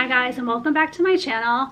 guys, and welcome back to my channel.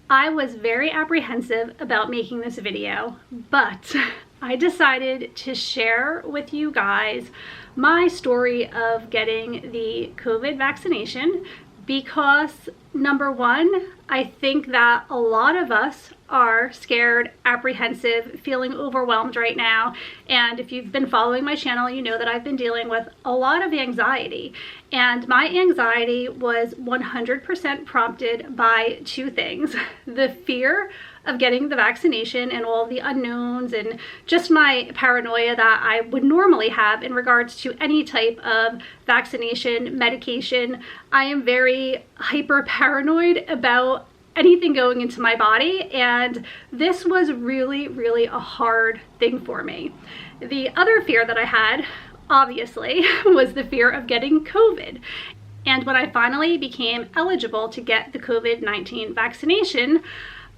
I was very apprehensive about making this video, but I decided to share with you guys my story of getting the COVID vaccination because, number one, I think that a lot of us are scared, apprehensive, feeling overwhelmed right now. And if you've been following my channel, you know that I've been dealing with a lot of anxiety. And my anxiety was 100% prompted by two things: the fear of getting the vaccination and all the unknowns, and just my paranoia that I would normally have in regards to any type of vaccination, medication. I am very hyper paranoid about anything going into my body, and this was really a hard thing for me. The other fear that I had, obviously, was the fear of getting COVID. And when I finally became eligible to get the COVID-19 vaccination,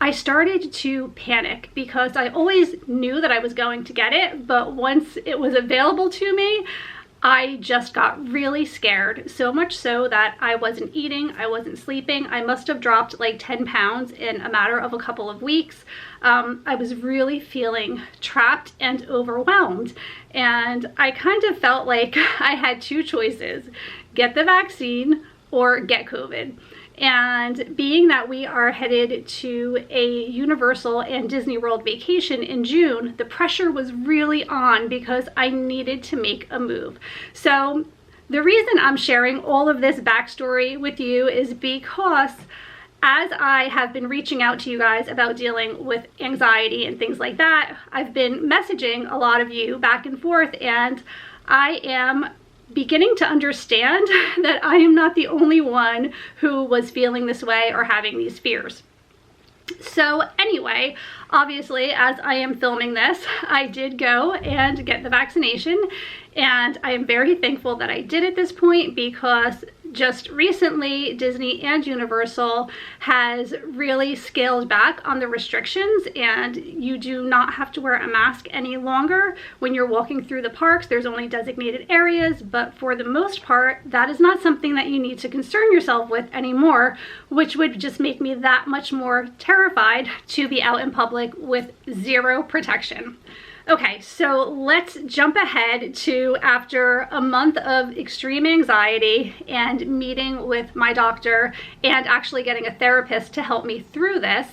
I started to panic because I always knew that I was going to get it, but once it was available to me, I just got really scared, so much so that I wasn't eating, I wasn't sleeping. I must have dropped like 10 pounds in a matter of a couple of weeks. I was really feeling trapped and overwhelmed, and I kind of felt like I had two choices: get the vaccine or get COVID. And being that we are headed to a Universal and Disney World vacation in June, the pressure was really on because I needed to make a move. So the reason I'm sharing all of this backstory with you is because as I have been reaching out to you guys about dealing with anxiety and things like that, I've been messaging a lot of you back and forth, and I am beginning to understand that I am not the only one who was feeling this way or having these fears. So anyway, obviously, as I am filming this, I did go and get the vaccination, and I am very thankful that I did at this point because just recently Disney and Universal has really scaled back on the restrictions, and you do not have to wear a mask any longer when you're walking through the parks. There's only designated areas, but for the most part, that is not something that you need to concern yourself with anymore, which would just make me that much more terrified to be out in public with zero protection. Okay, so let's jump ahead to after a month of extreme anxiety and meeting with my doctor and actually getting a therapist to help me through this.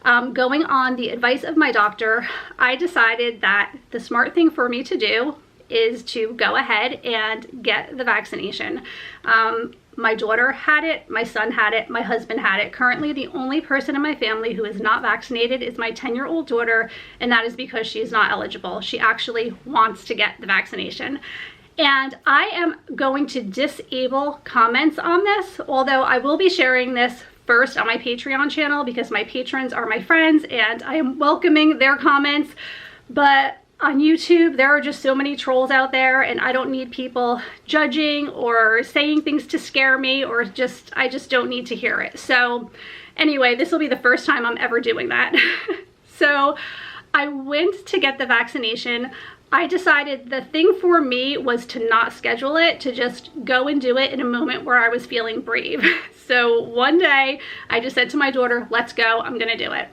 Going on the advice of my doctor, I decided that the smart thing for me to do is to go ahead and get the vaccination. My daughter had it, my son had it, my husband had it. Currently, the only person in my family who is not vaccinated is my 10-year-old daughter, and that is because she's not eligible. She actually wants to get the vaccination. And I am going to disable comments on this, although I will be sharing this first on my Patreon channel because my patrons are my friends and I am welcoming their comments. But on YouTube, there are just so many trolls out there, and I don't need people judging or saying things to scare me, or I just don't need to hear it. So anyway, this will be the first time I'm ever doing that. So I went to get the vaccination. I decided the thing for me was to not schedule it, to just go and do it in a moment where I was feeling brave. So one day I just said to my daughter, let's go, I'm gonna do it.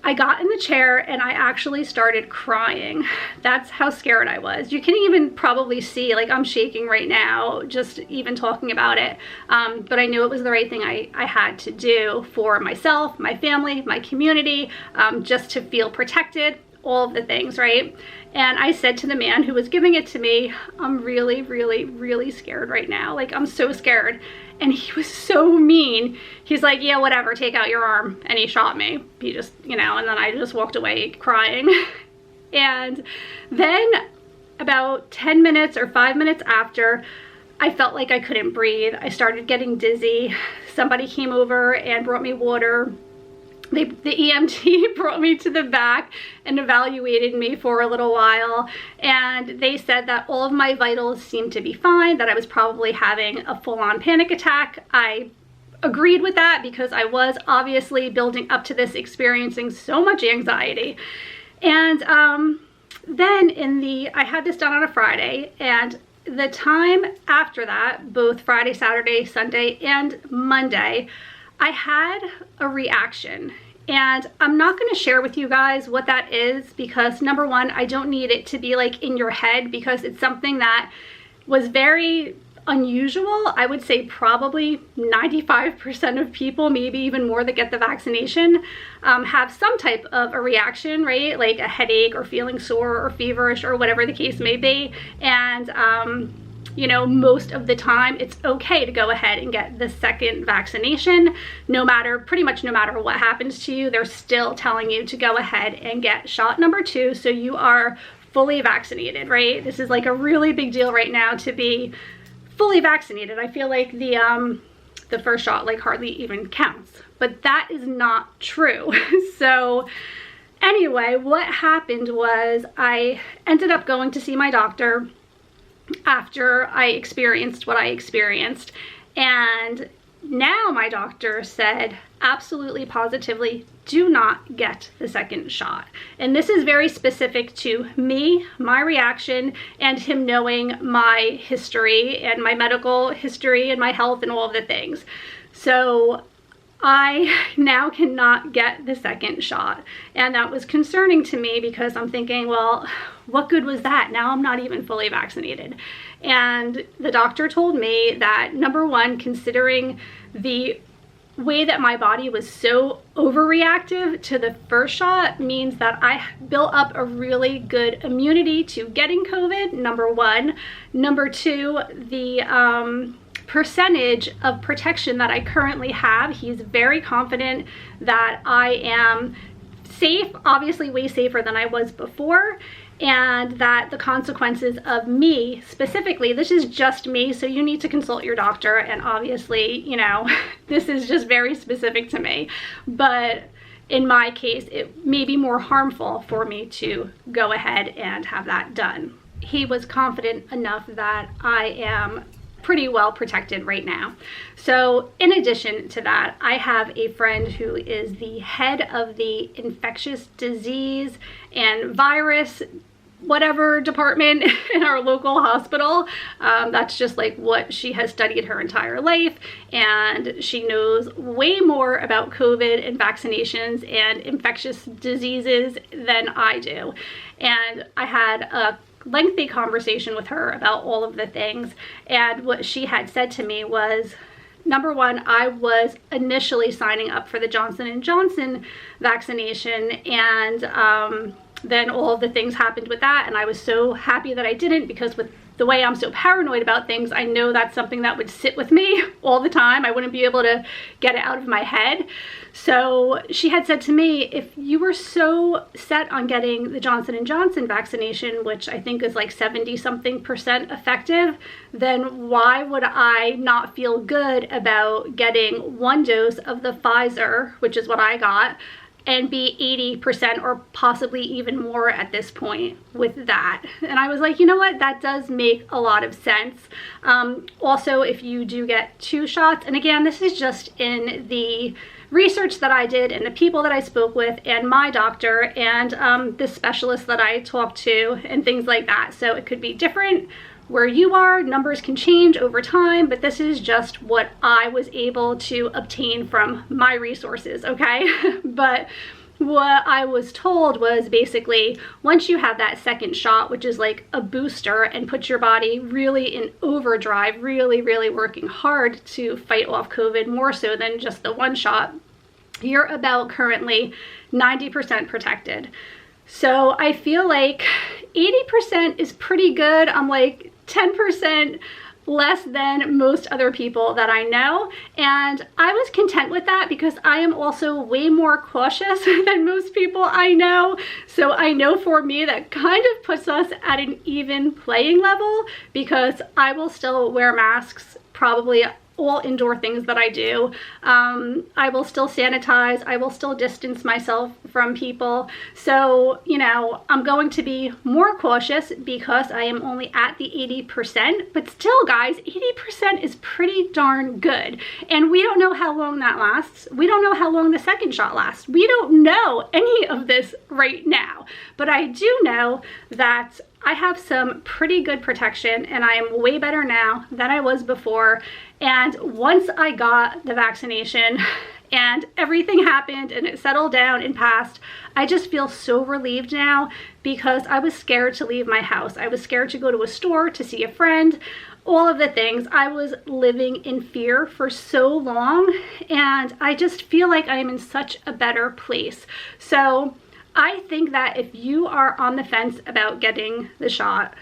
I got in the chair and I actually started crying. That's how scared I was. You can even probably see, like, I'm shaking right now just even talking about it. But I knew it was the right thing I had to do for myself, my family, my community, just to feel protected, all of the things, right? And I said to the man who was giving it to me, I'm really scared right now. Like, I'm so scared. And he was so mean. He's like, yeah, whatever, take out your arm. And he shot me. He just, you know, and then I just walked away crying. And then about 10 minutes or 5 minutes after, I felt like I couldn't breathe. I started getting dizzy. Somebody came over and brought me water. The EMT brought me to the back and evaluated me for a little while, and they said that all of my vitals seemed to be fine, that I was probably having a full-on panic attack. I agreed with that because I was obviously building up to this, experiencing so much anxiety. And then I had this done on a Friday, and the time after that, both Friday, Saturday, Sunday, and Monday, I had a reaction. And I'm not going to share with you guys what that is because, number one, I don't need it to be like in your head because it's something that was very unusual. I would say probably 95% of people, maybe even more, that get the vaccination have some type of a reaction, right? Like a headache or feeling sore or feverish or whatever the case may be. And you know, most of the time it's okay to go ahead and get the second vaccination. Pretty much no matter what happens to you, they're still telling you to go ahead and get shot number 2 so you are fully vaccinated, right? This is like a really big deal right now to be fully vaccinated. I feel like the first shot like hardly even counts, but that is not true. So anyway, what happened was I ended up going to see my doctor after I experienced what I experienced, and now my doctor said absolutely positively do not get the second shot. And this is very specific to me, my reaction, and him knowing my history and my medical history and my health and all of the things. So I now cannot get the second shot, and that was concerning to me because I'm thinking, well, what good was that? Now I'm not even fully vaccinated. And the doctor told me that, number one, considering the way that my body was so overreactive to the first shot means that I built up a really good immunity to getting COVID, number one. Number two, the percentage of protection that I currently have, he's very confident that I am safe, obviously way safer than I was before, and that the consequences of me specifically, this is just me, so you need to consult your doctor, and obviously, you know, this is just very specific to me, but in my case, it may be more harmful for me to go ahead and have that done. He was confident enough that I am pretty well protected right now. So in addition to that, I have a friend who is the head of the infectious disease and virus whatever department in our local hospital. That's just like what she has studied her entire life, and she knows way more about COVID and vaccinations and infectious diseases than I do. And I had a lengthy conversation with her about all of the things, and what she had said to me was, number one, I was initially signing up for the Johnson & Johnson vaccination, and then all of the things happened with that, and I was so happy that I didn't, because with the way I'm so paranoid about things, I know that's something that would sit with me all the time. I wouldn't be able to get it out of my head. So she had said to me, if you were so set on getting the Johnson & Johnson vaccination, which I think is like 70-something% effective, then why would I not feel good about getting one dose of the Pfizer, which is what I got, and be 80% or possibly even more at this point with that? And I was like, you know what, that does make a lot of sense. Also, if you do get 2 shots, and again, this is just in the research that I did and the people that I spoke with and my doctor and the specialist that I talked to and things like that. So it could be different where you are, numbers can change over time, but this is just what I was able to obtain from my resources, okay? But what I was told was basically once you have that second shot, which is like a booster and puts your body really in overdrive, really working hard to fight off COVID more so than just the one shot, you're about currently 90% protected. So I feel like 80% is pretty good. I'm like 10% less than most other people that I know, and I was content with that because I am also way more cautious than most people I know. So I know for me that kind of puts us at an even playing level because I will still wear masks probably all indoor things that I do. I will still sanitize, I will still distance myself from people. So, you know, I'm going to be more cautious because I am only at the 80%, but still guys, 80% is pretty darn good. And we don't know how long that lasts. We don't know how long the second shot lasts. We don't know any of this right now, but I do know that I have some pretty good protection, and I am way better now than I was before. And once I got the vaccination and everything happened and it settled down and passed, I just feel so relieved now, because I was scared to leave my house. I was scared to go to a store, to see a friend, all of the things. I was living in fear for so long, and I just feel like I am in such a better place. So I think that if you are on the fence about getting the shot,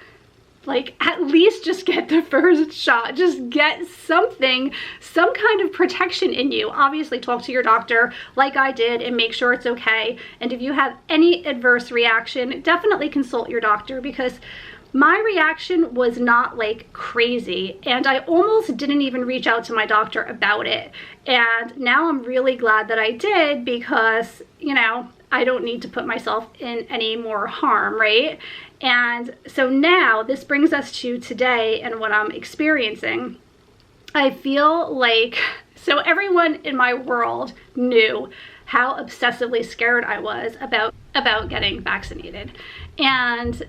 like, at least just get the first shot. Just get something, some kind of protection in you. Obviously, talk to your doctor like I did and make sure it's okay. And if you have any adverse reaction, definitely consult your doctor, because my reaction was not like crazy, and I almost didn't even reach out to my doctor about it. And now I'm really glad that I did, because, you know, I don't need to put myself in any more harm, right? And so now this brings us to today and what I'm experiencing. I feel like, so everyone in my world knew how obsessively scared I was about getting vaccinated. And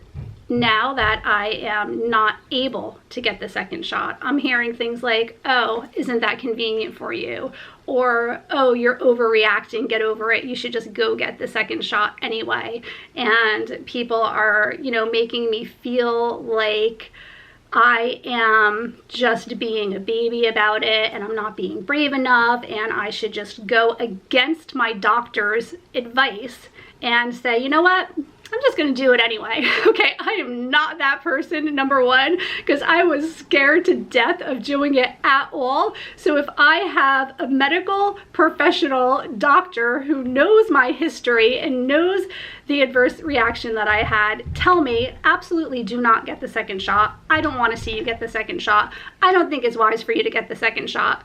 now that I am not able to get the second shot, I'm hearing things like, oh, isn't that convenient for you? Or, oh, you're overreacting, get over it, you should just go get the second shot anyway. And people are, you know, making me feel like I am just being a baby about it, and I'm not being brave enough, and I should just go against my doctor's advice and say, you know what? I'm just gonna do it anyway. Okay, I am not that person, number one, because I was scared to death of doing it at all. So if I have a medical professional doctor who knows my history and knows the adverse reaction that I had, tell me, absolutely do not get the second shot. I don't want to see you get the second shot. I don't think it's wise for you to get the second shot.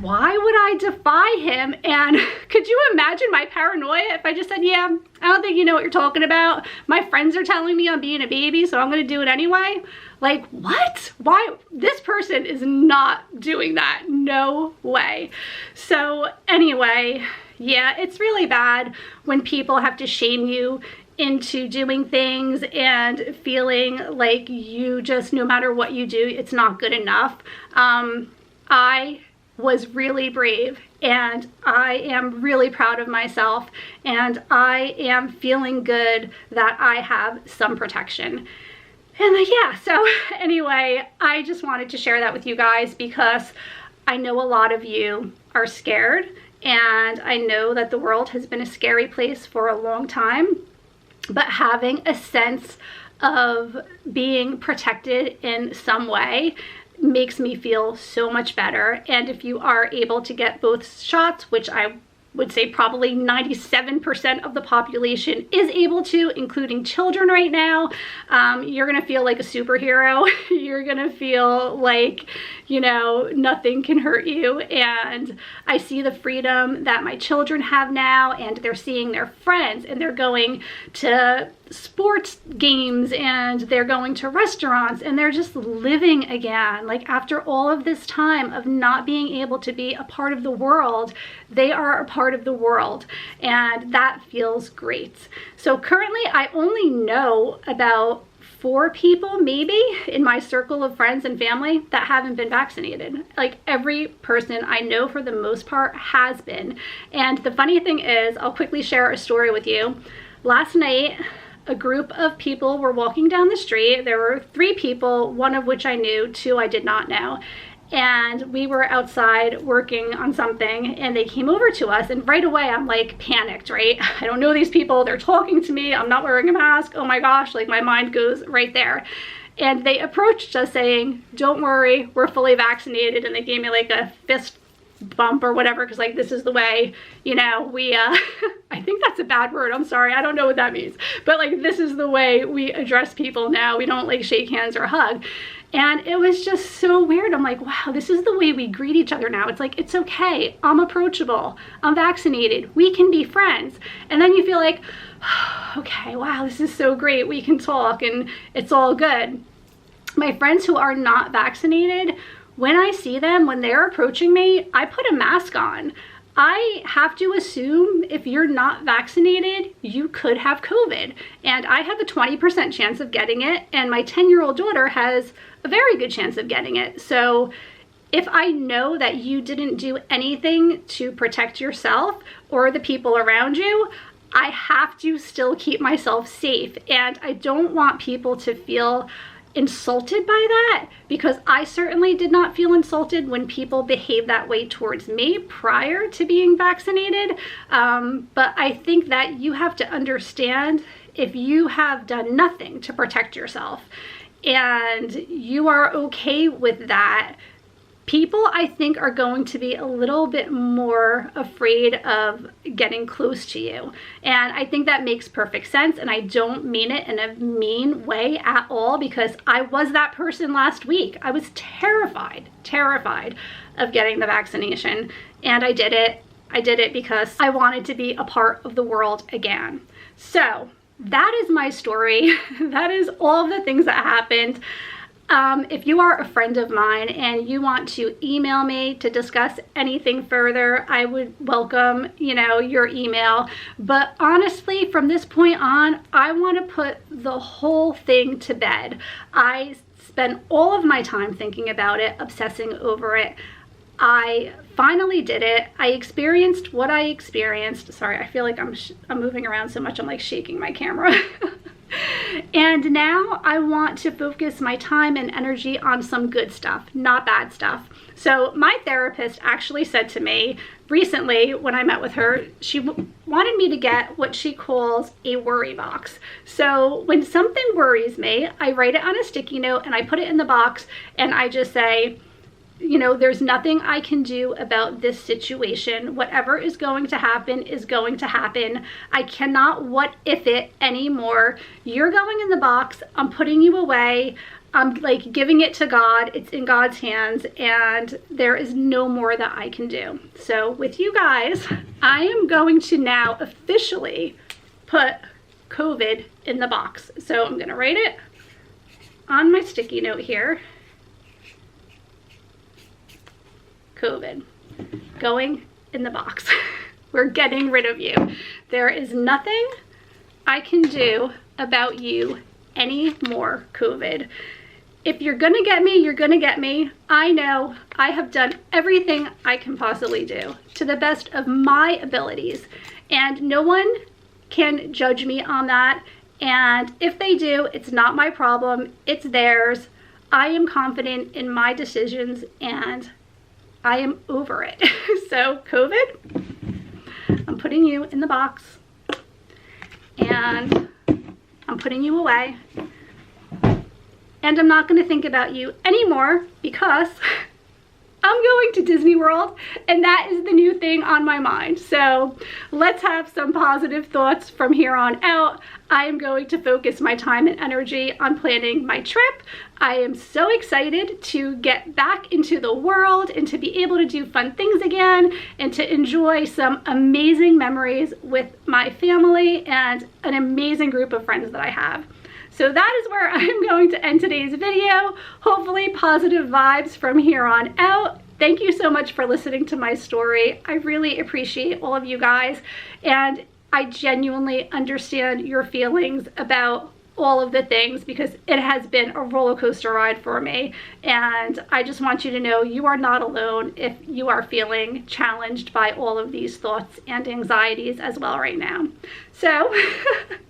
Why would I defy him? And could you imagine my paranoia if I just said, yeah, I don't think you know what you're talking about. My friends are telling me I'm being a baby, so I'm gonna do it anyway. Like, what? Why? This person is not doing that. No way. So anyway, yeah, it's really bad when people have to shame you into doing things and feeling like you just, no matter what you do, it's not good enough. I was really brave, and I am really proud of myself, and I am feeling good that I have some protection. And yeah, so anyway, I just wanted to share that with you guys, because I know a lot of you are scared, and I know that the world has been a scary place for a long time, but having a sense of being protected in some way makes me feel so much better. And if you are able to get both shots, which I would say probably 97% of the population is able to, including children right now, you're gonna feel like a superhero. You're gonna feel like, you know, nothing can hurt you. And I see the freedom that my children have now, and they're seeing their friends, and they're going to sports games, and they're going to restaurants, and they're just living again. Like, after all of this time of not being able to be a part of the world, they are a part of the world, and that feels great. So currently I only know about 4 people maybe in my circle of friends and family that haven't been vaccinated. Like, every person I know for the most part has been. And the funny thing is, I'll quickly share a story with you. Last night, a group of people were walking down the street. There were 3 people, one of which I knew, 2 I did not know. And we were outside working on something, and they came over to us, and right away I'm like panicked, right? I don't know these people, they're talking to me, I'm not wearing a mask, oh my gosh, like my mind goes right there. And they approached us saying, don't worry, we're fully vaccinated, and they gave me like a fist bump or whatever, because like, this is the way, you know, we I think that's a bad word, I'm sorry, I don't know what that means, but like, this is the way we address people now. We don't like shake hands or hug. And it was just so weird. I'm like, wow, this is the way we greet each other now. It's like, it's okay, I'm approachable, I'm vaccinated, we can be friends. And then you feel like, okay, wow, this is so great, we can talk and it's all good. My friends who are not vaccinated, when I see them, when they're approaching me, I put a mask on. I have to assume if you're not vaccinated, you could have COVID. And I have a 20% chance of getting it, and my 10-year-old daughter has a very good chance of getting it. So if I know that you didn't do anything to protect yourself or the people around you, I have to still keep myself safe. And I don't want people to feel insulted by that, because I certainly did not feel insulted when people behaved that way towards me prior to being vaccinated. But I think that you have to understand, if you have done nothing to protect yourself and you are okay with that, people, I think, are going to be a little bit more afraid of getting close to you. And I think that makes perfect sense. And I don't mean it in a mean way at all, because I was that person last week. I was terrified of getting the vaccination. And I did it. I did it because I wanted to be a part of the world again. So that is my story. That is all of the things that happened. If you are a friend of mine and you want to email me to discuss anything further, I would welcome, your email. But honestly, from this point on, I want to put the whole thing to bed. I spent all of my time thinking about it, obsessing over it. I finally did it. I experienced what I experienced. Sorry, I feel like I'm moving around so much, I'm like shaking my camera. And now I want to focus my time and energy on some good stuff, not bad stuff. So my therapist actually said to me recently when I met with her, she wanted me to get what she calls a worry box. So when something worries me, I write it on a sticky note and I put it in the box, and I just say, there's nothing I can do about this situation. Whatever is going to happen is going to happen. I cannot what if it anymore. You're going in the box. I'm putting you away. I'm like giving it to God. It's in God's hands, and there is no more that I can do. So with you guys, I am going to now officially put COVID in the box. So I'm going to write it on my sticky note here. COVID, going in the box. We're getting rid of you. There is nothing I can do about you anymore, COVID. If you're gonna get me, you're gonna get me. I know I have done everything I can possibly do to the best of my abilities, and no one can judge me on that. And if they do, it's not my problem, it's theirs. I am confident in my decisions, and I am over it. So COVID, I'm putting you in the box, and I'm putting you away, and I'm not going to think about you anymore, because I'm going to Disney World, and that is the new thing on my mind. So let's have some positive thoughts from here on out. I am going to focus my time and energy on planning my trip. I am so excited to get back into the world and to be able to do fun things again and to enjoy some amazing memories with my family and an amazing group of friends that I have. So that is where I'm going to end today's video. Hopefully positive vibes from here on out. Thank you so much for listening to my story. I really appreciate all of you guys, and I genuinely understand your feelings about all of the things, because it has been a roller coaster ride for me. And I just want you to know you are not alone if you are feeling challenged by all of these thoughts and anxieties as well right now. So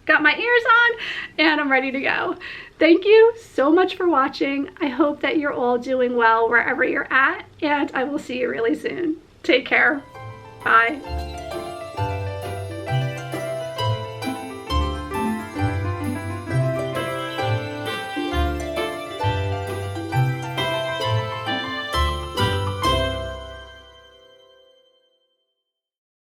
got my ears on and I'm ready to go. Thank you so much for watching. I hope that you're all doing well wherever you're at, and I will see you really soon. Take care. Bye.